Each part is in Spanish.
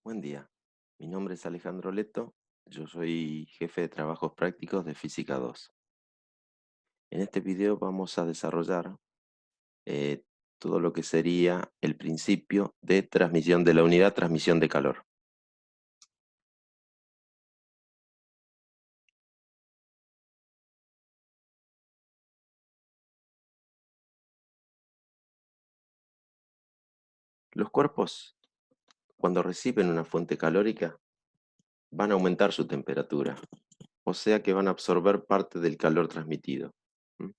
Buen día, mi nombre es Alejandro Leto, yo soy jefe de trabajos prácticos de Física 2. En este video vamos a desarrollar eh, todo lo que sería el principio de transmisión de la unidad transmisión de calor. Los cuerpos, cuando reciben una fuente calórica, van a aumentar su temperatura, o sea que van a absorber parte del calor transmitido. ¿Mm?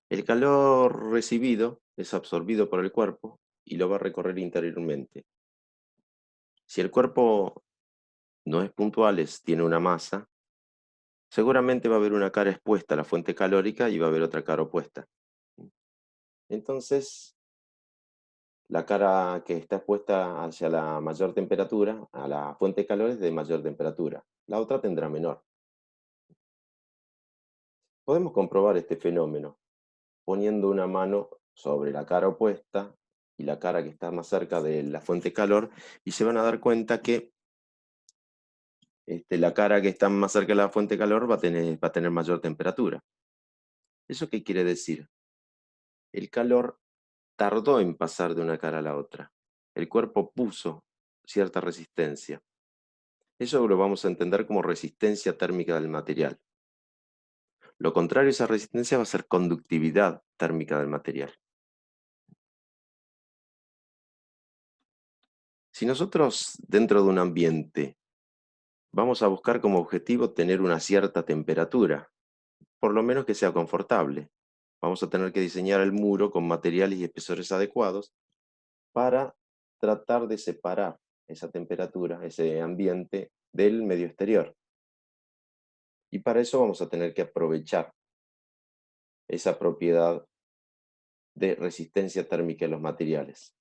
El calor recibido es absorbido por el cuerpo y lo va a recorrer interiormente. Si el cuerpo no es puntual, tiene una masa, seguramente va a haber una cara expuesta a la fuente calórica y va a haber otra cara opuesta. Entonces, la cara que está expuesta hacia la mayor temperatura, a la fuente de calor, es de mayor temperatura. La otra tendrá menor. Podemos comprobar este fenómeno poniendo una mano sobre la cara opuesta y la cara que está más cerca de la fuente de calor, y se van a dar cuenta que la cara que está más cerca de la fuente de calor va a tener mayor temperatura. ¿Eso qué quiere decir? El calor tardó en pasar de una cara a la otra. El cuerpo puso cierta resistencia. Eso lo vamos a entender como resistencia térmica del material. Lo contrario a esa resistencia va a ser conductividad térmica del material. Si nosotros dentro de un ambiente vamos a buscar como objetivo tener una cierta temperatura, por lo menos que sea confortable, vamos a tener que diseñar el muro con materiales y espesores adecuados para tratar de separar esa temperatura, ese ambiente, del medio exterior. Y para eso vamos a tener que aprovechar esa propiedad de resistencia térmica de los materiales.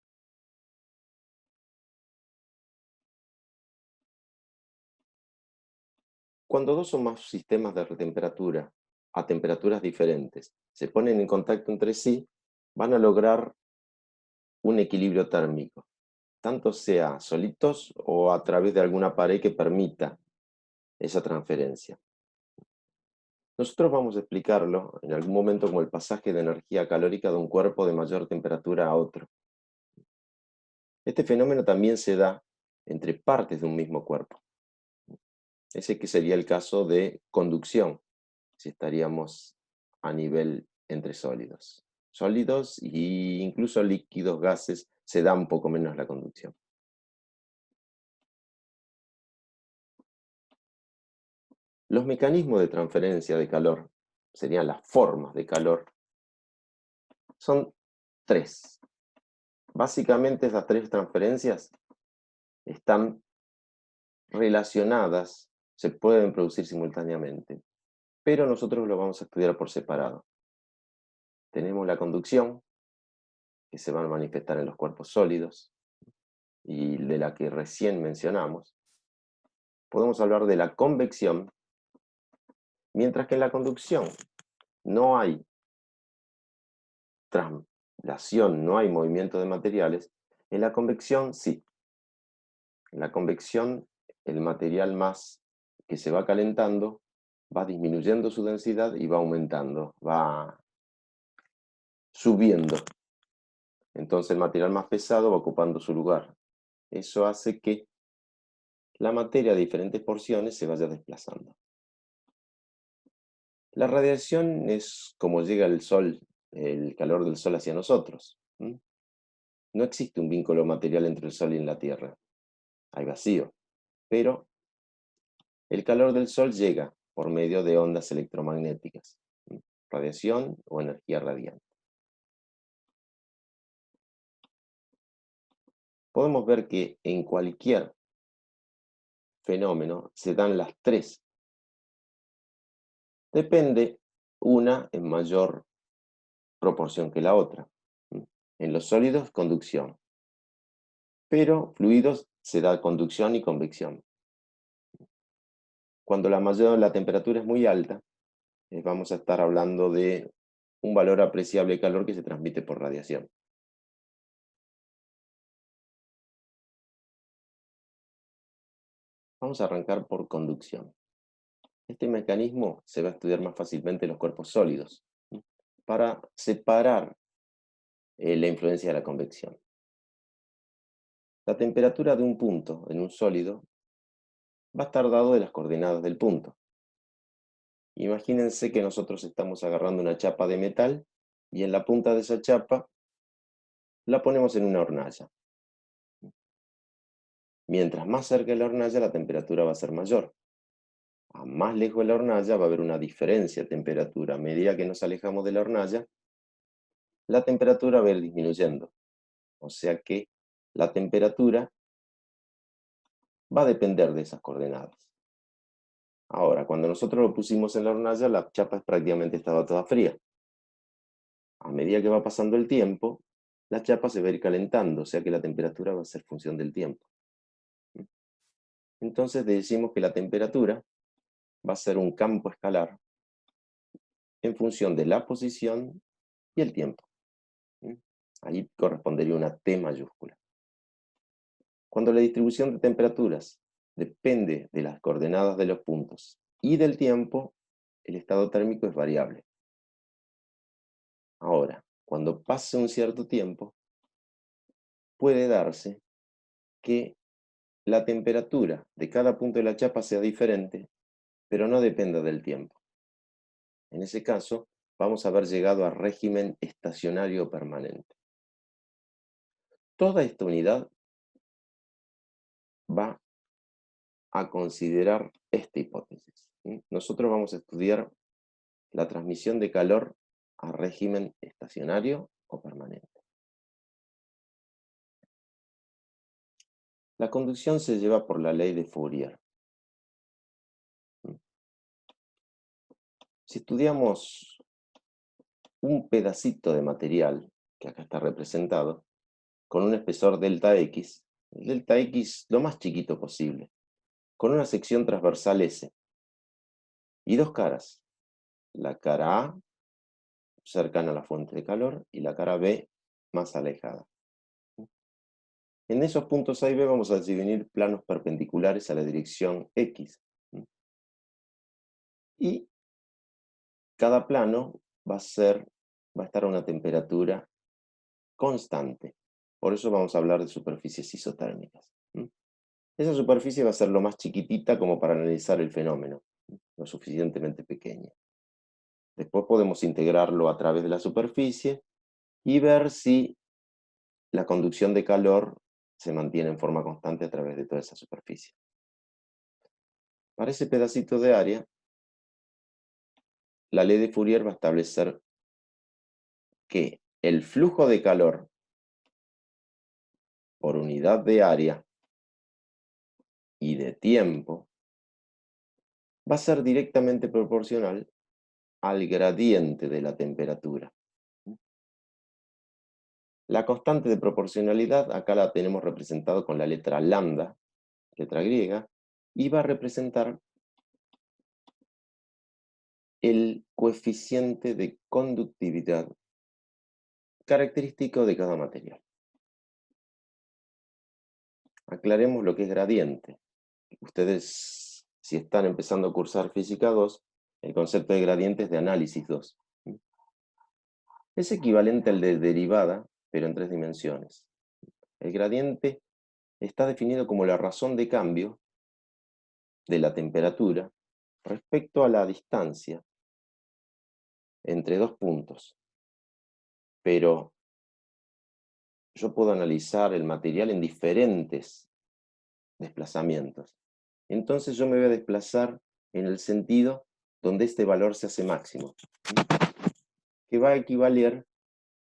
Cuando dos o más sistemas de temperatura a temperaturas diferentes se ponen en contacto entre sí, van a lograr un equilibrio térmico, tanto sea solitos o a través de alguna pared que permita esa transferencia. Nosotros vamos a explicarlo en algún momento como el pasaje de energía calórica de un cuerpo de mayor temperatura a otro. Este fenómeno también se da entre partes de un mismo cuerpo. Ese que sería el caso de conducción, si estaríamos a nivel entre sólidos. Sólidos e incluso líquidos, gases, se da un poco menos la conducción. Los mecanismos de transferencia de calor, serían las formas de calor, son tres. Básicamente esas tres transferencias están relacionadas, se pueden producir simultáneamente, pero nosotros lo vamos a estudiar por separado. Tenemos la conducción, que se va a manifestar en los cuerpos sólidos, y de la que recién mencionamos. Podemos hablar de la convección, mientras que en la conducción no hay traslación, no hay movimiento de materiales, en la convección sí. En la convección, el material más que se va calentando va disminuyendo su densidad y va aumentando, va subiendo. Entonces el material más pesado va ocupando su lugar. Eso hace que la materia a diferentes porciones se vaya desplazando. La radiación es como llega el sol, el calor del sol hacia nosotros. No existe un vínculo material entre el sol y la Tierra. Hay vacío. Pero el calor del sol llega por medio de ondas electromagnéticas, radiación o energía radiante. Podemos ver que en cualquier fenómeno se dan las tres. Depende una en mayor proporción que la otra. En los sólidos, conducción. Pero fluidos se da conducción y convección. Cuando la temperatura es muy alta, vamos a estar hablando de un valor apreciable de calor que se transmite por radiación. Vamos a arrancar por conducción. Este mecanismo se va a estudiar más fácilmente en los cuerpos sólidos, ¿sí? Para separar la influencia de la convección. La temperatura de un punto en un sólido va a estar dado de las coordenadas del punto. Imagínense que nosotros estamos agarrando una chapa de metal y en la punta de esa chapa la ponemos en una hornalla. Mientras más cerca de la hornalla, la temperatura va a ser mayor. A más lejos de la hornalla va a haber una diferencia de temperatura. A medida que nos alejamos de la hornalla, la temperatura va a ir disminuyendo. O sea que la temperatura va a depender de esas coordenadas. Ahora, cuando nosotros lo pusimos en la hornalla, la chapa prácticamente estaba toda fría. A medida que va pasando el tiempo, la chapa se va a ir calentando, o sea que la temperatura va a ser función del tiempo. Entonces decimos que la temperatura va a ser un campo escalar en función de la posición y el tiempo. Ahí correspondería una T mayúscula. Cuando la distribución de temperaturas depende de las coordenadas de los puntos y del tiempo, el estado térmico es variable. Ahora, cuando pase un cierto tiempo, puede darse que la temperatura de cada punto de la chapa sea diferente, pero no dependa del tiempo. En ese caso, vamos a haber llegado a régimen estacionario permanente. Toda esta unidad va a considerar esta hipótesis. Nosotros vamos a estudiar la transmisión de calor a régimen estacionario o permanente. La conducción se lleva por la ley de Fourier. Si estudiamos un pedacito de material, que acá está representado, con un espesor delta X, el delta X lo más chiquito posible, con una sección transversal S, y dos caras, la cara A cercana a la fuente de calor y la cara B más alejada. En esos puntos A y B vamos a definir planos perpendiculares a la dirección X. Y cada plano va a estar a una temperatura constante. Por eso vamos a hablar de superficies isotérmicas. Esa superficie va a ser lo más chiquitita como para analizar el fenómeno, lo suficientemente pequeña. Después podemos integrarlo a través de la superficie y ver si la conducción de calor se mantiene en forma constante a través de toda esa superficie. Para ese pedacito de área, la ley de Fourier va a establecer que el flujo de calor por unidad de área y de tiempo va a ser directamente proporcional al gradiente de la temperatura. La constante de proporcionalidad acá la tenemos representado con la letra lambda, letra griega, y va a representar el coeficiente de conductividad característico de cada material. Aclaremos lo que es gradiente. Ustedes, si están empezando a cursar Física 2, el concepto de gradiente es de análisis 2. Es equivalente al de derivada, pero en 3 dimensiones. El gradiente está definido como la razón de cambio de la temperatura respecto a la distancia entre dos puntos. Pero yo puedo analizar el material en diferentes desplazamientos. Entonces yo me voy a desplazar en el sentido donde este valor se hace máximo, que va a equivaler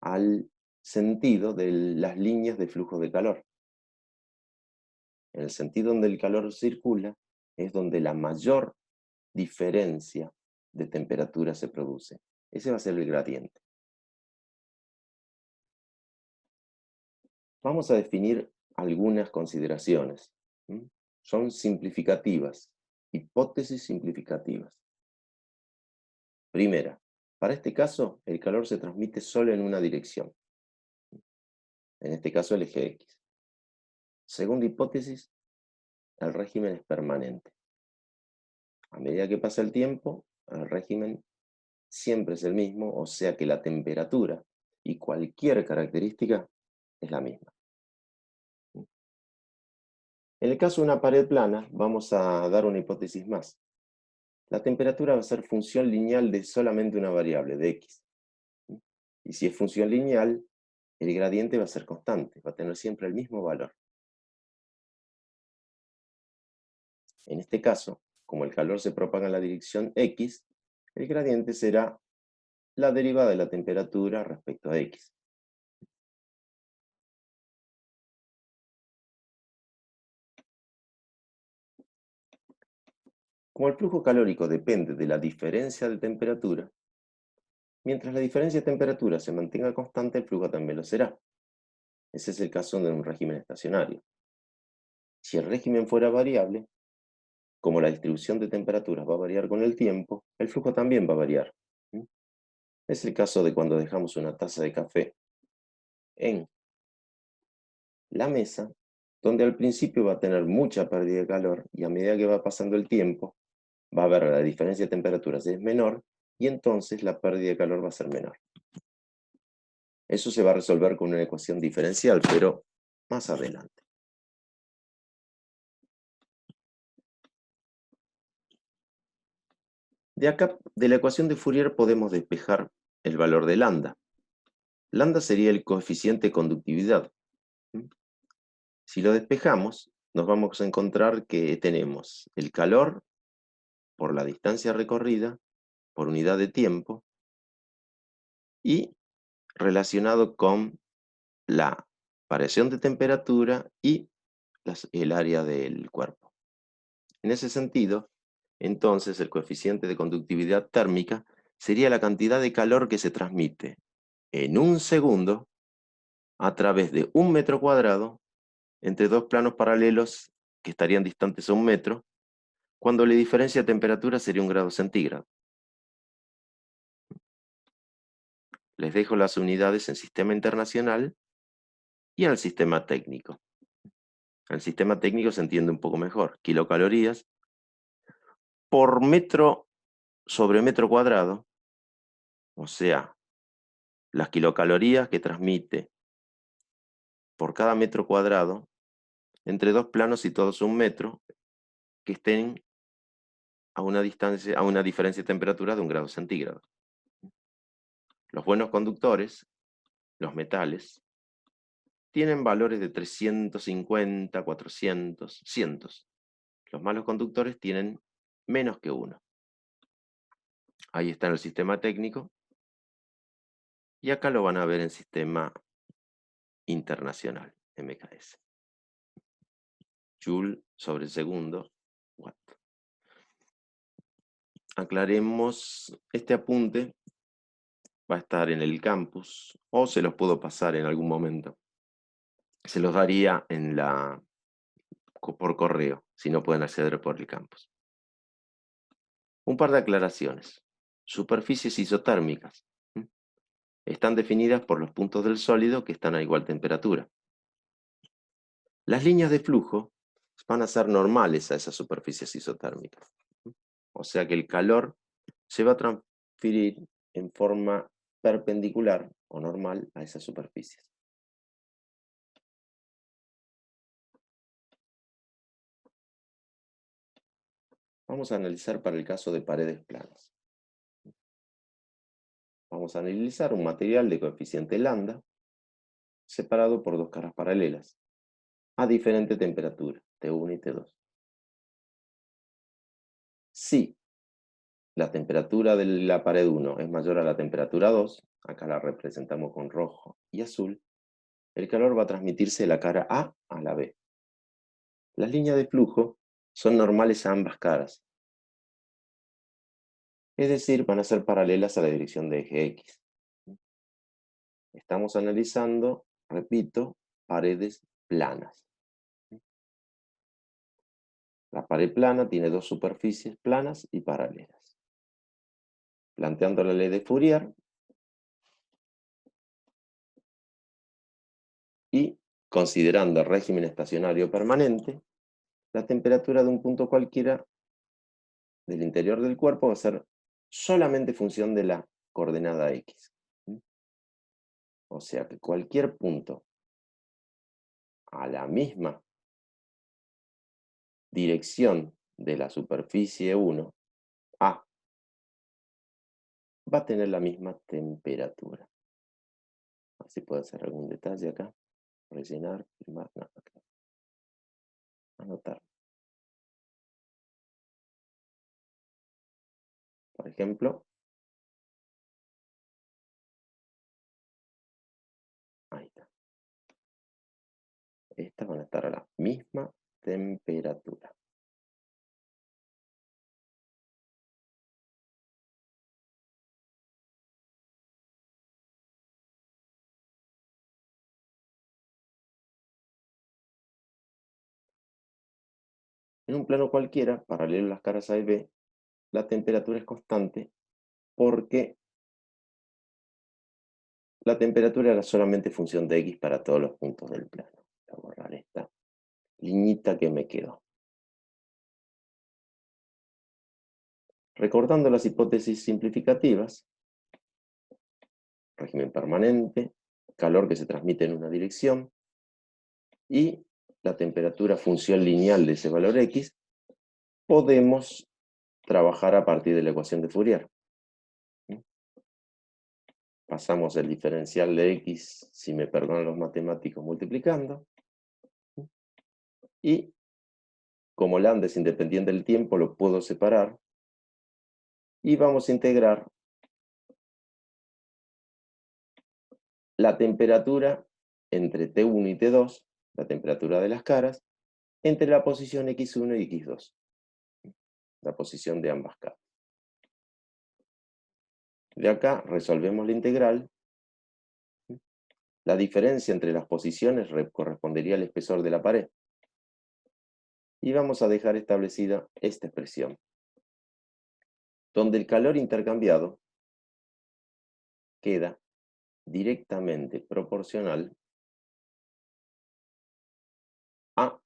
al sentido de las líneas de flujo de calor. En el sentido donde el calor circula es donde la mayor diferencia de temperatura se produce. Ese va a ser el gradiente. Vamos a definir algunas consideraciones. Son simplificativas, hipótesis simplificativas. Primera, para este caso, el calor se transmite solo en una dirección. En este caso, el eje X. Segunda hipótesis, el régimen es permanente. A medida que pasa el tiempo, el régimen siempre es el mismo, o sea que la temperatura y cualquier característica es la misma. En el caso de una pared plana, vamos a dar una hipótesis más. La temperatura va a ser función lineal de solamente una variable, de x. Y si es función lineal, el gradiente va a ser constante, va a tener siempre el mismo valor. En este caso, como el calor se propaga en la dirección x, el gradiente será la derivada de la temperatura respecto a x. Como el flujo calórico depende de la diferencia de temperatura, mientras la diferencia de temperatura se mantenga constante, el flujo también lo será. Ese es el caso de un régimen estacionario. Si el régimen fuera variable, como la distribución de temperaturas va a variar con el tiempo, el flujo también va a variar. Es el caso de cuando dejamos una taza de café en la mesa, donde al principio va a tener mucha pérdida de calor y a medida que va pasando el tiempo, va a haber la diferencia de temperaturas es menor y entonces la pérdida de calor va a ser menor. Eso se va a resolver con una ecuación diferencial, pero más adelante. De acá, de la ecuación de Fourier podemos despejar el valor de lambda. Lambda sería el coeficiente de conductividad. Si lo despejamos, nos vamos a encontrar que tenemos el calor por la distancia recorrida, por unidad de tiempo, y relacionado con la variación de temperatura y el área del cuerpo. En ese sentido, entonces el coeficiente de conductividad térmica sería la cantidad de calor que se transmite en un segundo a través de un metro cuadrado entre dos planos paralelos que estarían distantes a un metro, cuando la diferencia de temperatura sería 1 grado centígrado. Les dejo las unidades en sistema internacional y en el sistema técnico. En el sistema técnico se entiende un poco mejor. Kilocalorías por metro sobre metro cuadrado, o sea, las kilocalorías que transmite por cada metro cuadrado entre dos planos y todos 1 metro que estén a una distancia, a una diferencia de temperatura de 1 grado centígrado. Los buenos conductores, los metales, tienen valores de 350, 400, cientos. Los malos conductores tienen menos que 1. Ahí está en el sistema técnico. Y acá lo van a ver en sistema internacional, MKS. Joule sobre segundo, watt. Aclaremos, este apunte va a estar en el campus, o se los puedo pasar en algún momento. Se los daría por correo, si no pueden acceder por el campus. Un par de aclaraciones. Superficies isotérmicas. Están definidas por los puntos del sólido que están a igual temperatura. Las líneas de flujo van a ser normales a esas superficies isotérmicas. O sea que el calor se va a transferir en forma perpendicular o normal a esas superficies. Vamos a analizar para el caso de paredes planas. Vamos a analizar un material de coeficiente lambda separado por dos caras paralelas a diferente temperatura, T1 y T2. Si la temperatura de la pared 1 es mayor a la temperatura 2, acá la representamos con rojo y azul, el calor va a transmitirse de la cara A a la B. Las líneas de flujo son normales a ambas caras, es decir, van a ser paralelas a la dirección de eje X. Estamos analizando, repito, paredes planas. La pared plana tiene dos superficies planas y paralelas. Planteando la ley de Fourier y considerando el régimen estacionario permanente, la temperatura de un punto cualquiera del interior del cuerpo va a ser solamente función de la coordenada X. O sea que cualquier punto a la misma dirección de la superficie 1, A, va a tener la misma temperatura. Así puede hacer algún detalle acá. Rellenar, firmar, no, acá. Anotar. Por ejemplo, ahí está. Estas van a estar a la misma temperatura. En un plano cualquiera, paralelo a las caras A y B, la temperatura es constante porque la temperatura era solamente función de X para todos los puntos del plano. Voy a borrar esta liñita que me quedó. Recordando las hipótesis simplificativas, régimen permanente, calor que se transmite en una dirección, y la temperatura función lineal de ese valor X, podemos trabajar a partir de la ecuación de Fourier. Pasamos el diferencial de X, si me perdonan los matemáticos, multiplicando. Y como lambda es independiente del tiempo, lo puedo separar. Y vamos a integrar la temperatura entre T1 y T2, la temperatura de las caras, entre la posición X1 y X2, la posición de ambas caras. De acá resolvemos la integral. La diferencia entre las posiciones correspondería al espesor de la pared. Y vamos a dejar establecida esta expresión, donde el calor intercambiado queda directamente proporcional a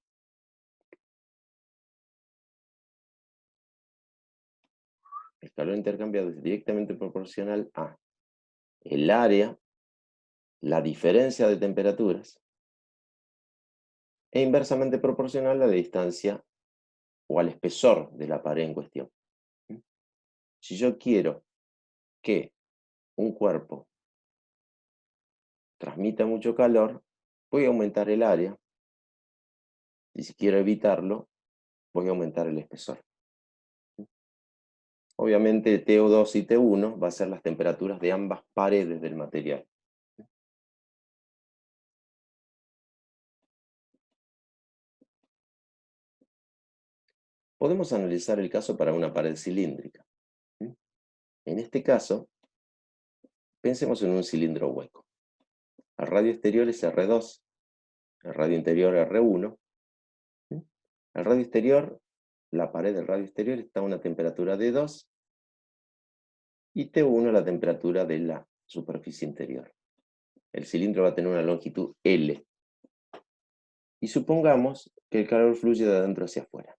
el calor intercambiado es directamente proporcional a el área, la diferencia de temperaturas, e inversamente proporcional a la distancia o al espesor de la pared en cuestión. Si yo quiero que un cuerpo transmita mucho calor, voy a aumentar el área, y si quiero evitarlo, voy a aumentar el espesor. Obviamente TO2 y T1 va a ser las temperaturas de ambas paredes del material. Podemos analizar el caso para una pared cilíndrica. En este caso, pensemos en un cilindro hueco. El radio exterior es R2, el radio interior R1. El radio exterior, la pared del radio exterior está a una temperatura de 2 y T1 la temperatura de la superficie interior. El cilindro va a tener una longitud L. Y supongamos que el calor fluye de adentro hacia afuera.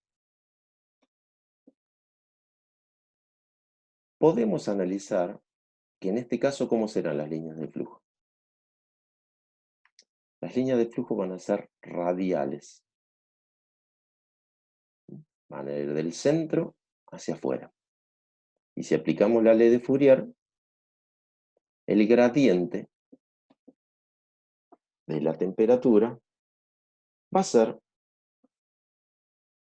Podemos analizar que en este caso, ¿cómo serán las líneas de flujo? Las líneas de flujo van a ser radiales. Van a ir del centro hacia afuera. Y si aplicamos la ley de Fourier, el gradiente de la temperatura va a ser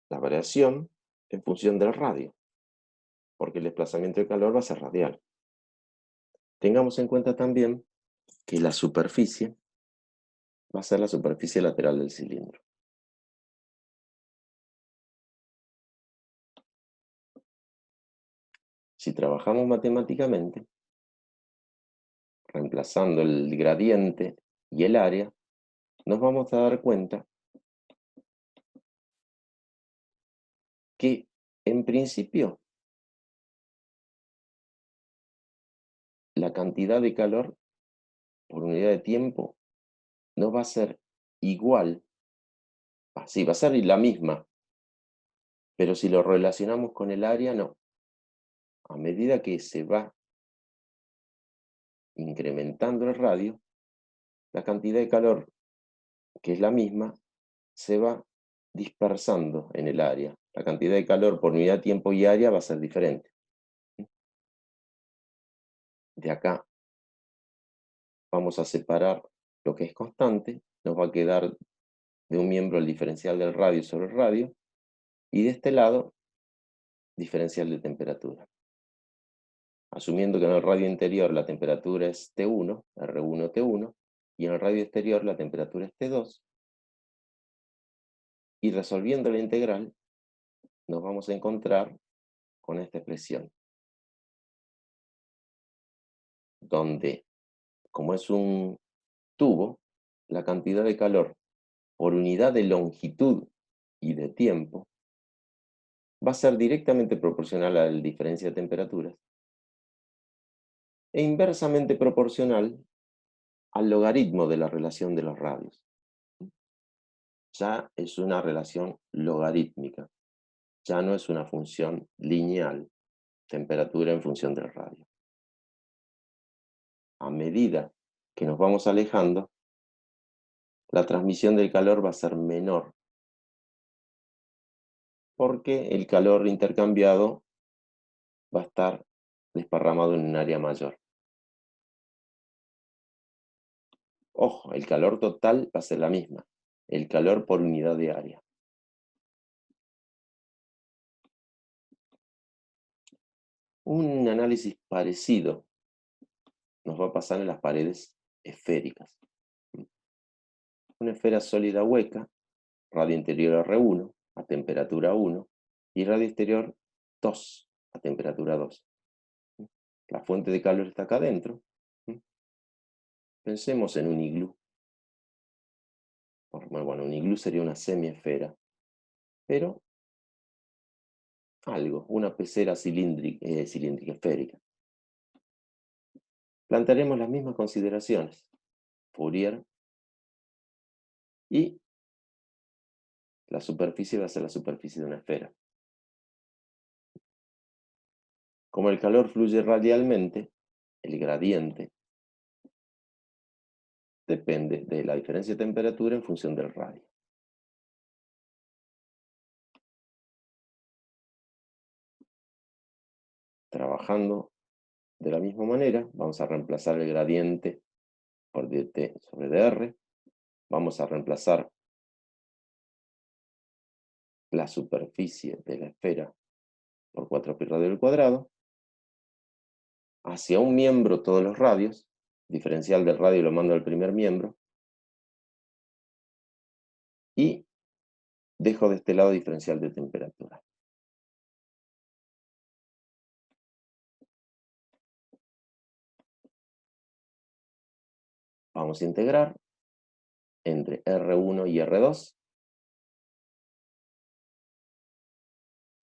la variación en función del radio, porque el desplazamiento de calor va a ser radial. Tengamos en cuenta también que la superficie va a ser la superficie lateral del cilindro. Si trabajamos matemáticamente, reemplazando el gradiente y el área, nos vamos a dar cuenta que, en principio, la cantidad de calor por unidad de tiempo no va a ser igual, sí, va a ser la misma Pero si lo relacionamos con el área, no. A medida que se va incrementando el radio, la cantidad de calor, que es la misma, se va dispersando en el área. La cantidad de calor por unidad de tiempo y área va a ser diferente. De acá vamos a separar lo que es constante, nos va a quedar de un miembro el diferencial del radio sobre el radio, y de este lado, diferencial de temperatura. Asumiendo que en el radio interior la temperatura es T1, R1, T1, y en el radio exterior la temperatura es T2, y resolviendo la integral, nos vamos a encontrar con esta expresión, donde, como es un tubo, la cantidad de calor por unidad de longitud y de tiempo va a ser directamente proporcional a la diferencia de temperaturas e inversamente proporcional al logaritmo de la relación de los radios. Ya es una relación logarítmica, ya no es una función lineal, temperatura en función del radio. A medida que nos vamos alejando, la transmisión del calor va a ser menor, porque el calor intercambiado va a estar desparramado en un área mayor. Ojo, el calor total va a ser la misma, el calor por unidad de área. Un análisis parecido nos va a pasar en las paredes esféricas. Una esfera sólida hueca, radio interior R1 a temperatura 1 y radio exterior 2 a temperatura 2. La fuente de calor está acá adentro. Pensemos en un iglú. Bueno, un iglú sería una semiesfera, pero algo, una pecera cilíndrica esférica. Plantearemos las mismas consideraciones, Fourier, y la superficie va a ser la superficie de una esfera. Como el calor fluye radialmente, el gradiente depende de la diferencia de temperatura en función del radio. Trabajando de la misma manera, vamos a reemplazar el gradiente por dt sobre dr, vamos a reemplazar la superficie de la esfera por 4pi radio al cuadrado, hacia un miembro todos los radios, diferencial del radio lo mando al primer miembro, y dejo de este lado diferencial de temperatura. Vamos a integrar entre R1 y R2,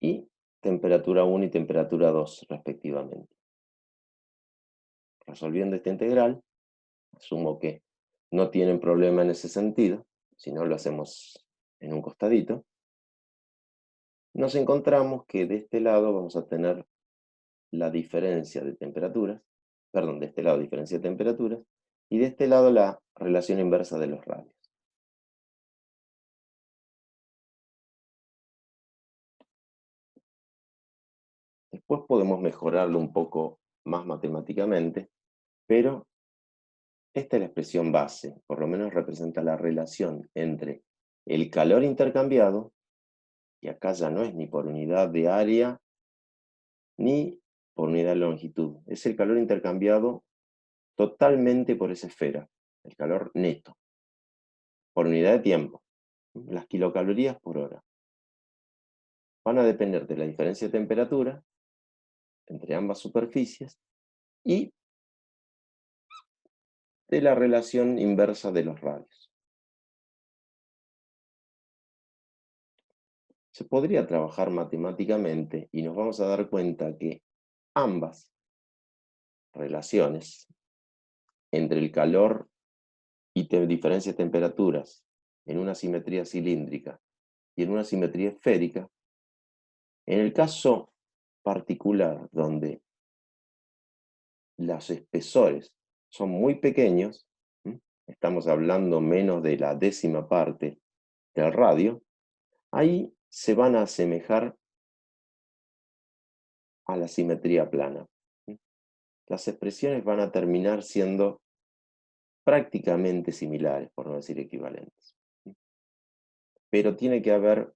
y temperatura 1 y temperatura 2, respectivamente. Resolviendo esta integral, asumo que no tienen problema en ese sentido, si no lo hacemos en un costadito, nos encontramos que de este lado vamos a tener la diferencia de temperaturas, perdón, de este lado diferencia de temperaturas, y de este lado la relación inversa de los radios. Después podemos mejorarlo un poco más matemáticamente, pero esta es la expresión base, por lo menos representa la relación entre el calor intercambiado, y acá ya no es ni por unidad de área, ni por unidad de longitud, es el calor intercambiado totalmente por esa esfera, el calor neto, por unidad de tiempo, las kilocalorías por hora. Van a depender de la diferencia de temperatura entre ambas superficies y de la relación inversa de los radios. Se podría trabajar matemáticamente y nos vamos a dar cuenta que ambas relaciones entre el calor y diferencia de temperaturas en una simetría cilíndrica y en una simetría esférica En el caso particular donde los espesores son muy pequeños, ¿m? Estamos hablando menos de la décima parte del radio, ahí se van a asemejar a la simetría plana. ¿M? Las expresiones van a terminar siendo prácticamente similares, por no decir equivalentes. ¿M? Pero tiene que haber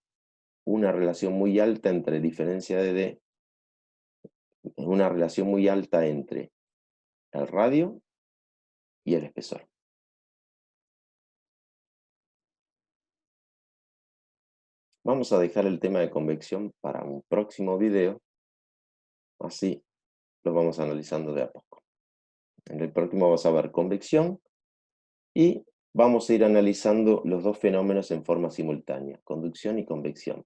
una relación muy alta entre diferencia de D, una relación muy alta entre el radio y el espesor. Vamos a dejar el tema de convección para un próximo video, así lo vamos analizando de a poco. En el próximo vamos a ver convección y vamos a ir analizando los dos fenómenos en forma simultánea, conducción y convección.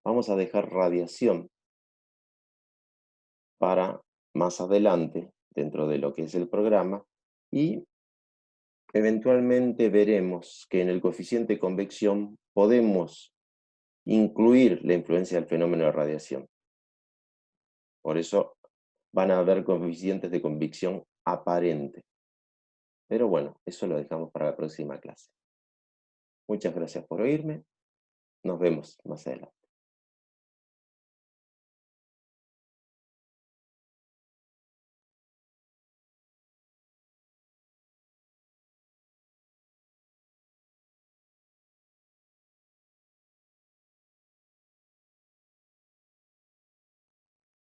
Vamos a dejar radiación para más adelante, dentro de lo que es el programa, y eventualmente veremos que en el coeficiente de convección podemos incluir la influencia del fenómeno de radiación. Por eso van a haber coeficientes de convección aparente. Pero bueno, eso lo dejamos para la próxima clase. Muchas gracias por oírme. Nos vemos más adelante.